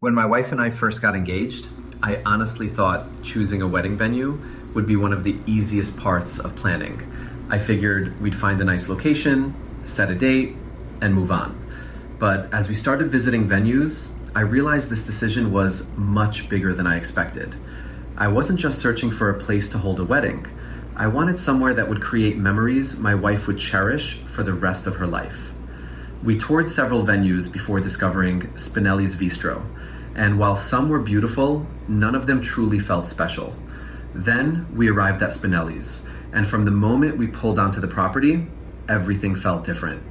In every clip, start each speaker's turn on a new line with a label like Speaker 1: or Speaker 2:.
Speaker 1: When my wife and I first got engaged, I honestly thought choosing a wedding venue would be one of the easiest parts of planning. I figured we'd find a nice location, set a date, and move on. But as we started visiting venues, I realized this decision was much bigger than I expected. I wasn't just searching for a place to hold a wedding. I wanted somewhere that would create memories my wife would cherish for the rest of her life. We toured several venues before discovering Spinelli's Vistro, and while some were beautiful, none of them truly felt special. Then we arrived at Spinelli's, and from the moment we pulled onto the property, everything felt different.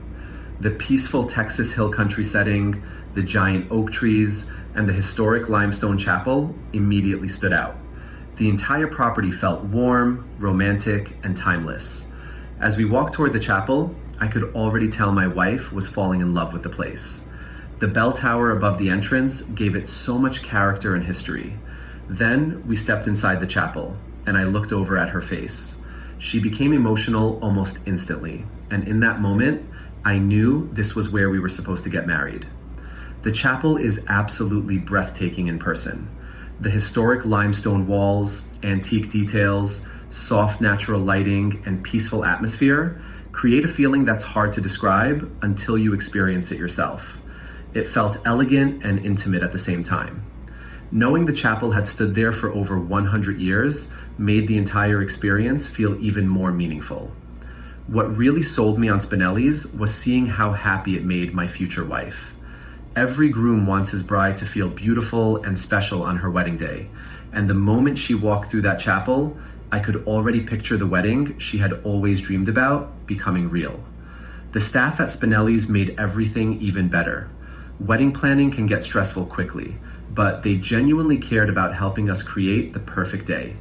Speaker 1: The peaceful Texas hill country setting, the giant oak trees, and the historic limestone chapel immediately stood out. The entire property felt warm, romantic, and timeless. As we walked toward the chapel, I could already tell my wife was falling in love with the place. The bell tower above the entrance gave it so much character and history. Then we stepped inside the chapel, and I looked over at her face. She became emotional almost instantly, and in that moment, I knew this was where we were supposed to get married. The chapel is absolutely breathtaking in person. The historic limestone walls, antique details, soft natural lighting, and peaceful atmosphere create a feeling that's hard to describe until you experience it yourself. It felt elegant and intimate at the same time. Knowing the chapel had stood there for over 100 years made the entire experience feel even more meaningful. What really sold me on Spinelli's was seeing how happy it made my future wife. Every groom wants his bride to feel beautiful and special on her wedding day, and the moment she walked through that chapel, I could already picture the wedding she had always dreamed about becoming real. The staff at Spinelli's made everything even better. Wedding planning can get stressful quickly, but they genuinely cared about helping us create the perfect day.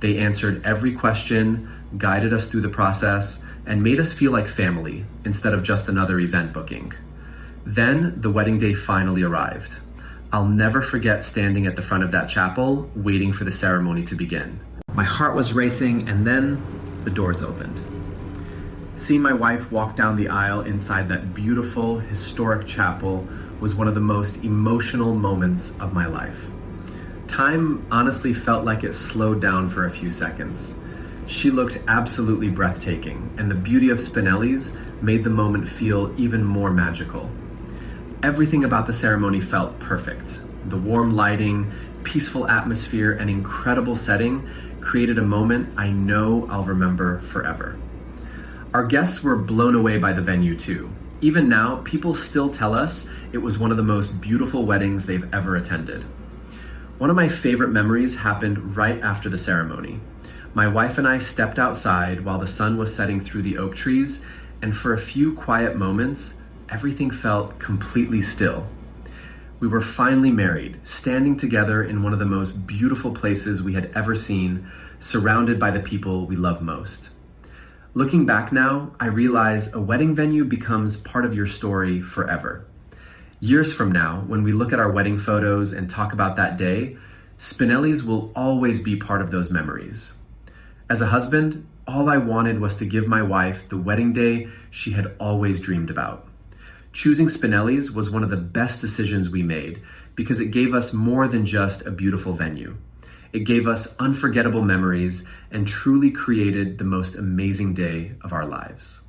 Speaker 1: They answered every question, guided us through the process, and made us feel like family instead of just another event booking. Then the wedding day finally arrived. I'll never forget standing at the front of that chapel, waiting for the ceremony to begin. My heart was racing, and then the doors opened. Seeing my wife walk down the aisle inside that beautiful, historic chapel was one of the most emotional moments of my life. Time honestly felt like it slowed down for a few seconds. She looked absolutely breathtaking, and the beauty of Spinelli's made the moment feel even more magical. Everything about the ceremony felt perfect. The warm lighting, peaceful atmosphere, and incredible setting created a moment I know I'll remember forever. Our guests were blown away by the venue too. Even now, people still tell us it was one of the most beautiful weddings they've ever attended. One of my favorite memories happened right after the ceremony. My wife and I stepped outside while the sun was setting through the oak trees, and for a few quiet moments, everything felt completely still. We were finally married, standing together in one of the most beautiful places we had ever seen, surrounded by the people we love most. Looking back now, I realize a wedding venue becomes part of your story forever. Years from now, when we look at our wedding photos and talk about that day, Spinelli's will always be part of those memories. As a husband, all I wanted was to give my wife the wedding day she had always dreamed about. Choosing Spinelli's was one of the best decisions we made because it gave us more than just a beautiful venue. It gave us unforgettable memories and truly created the most amazing day of our lives.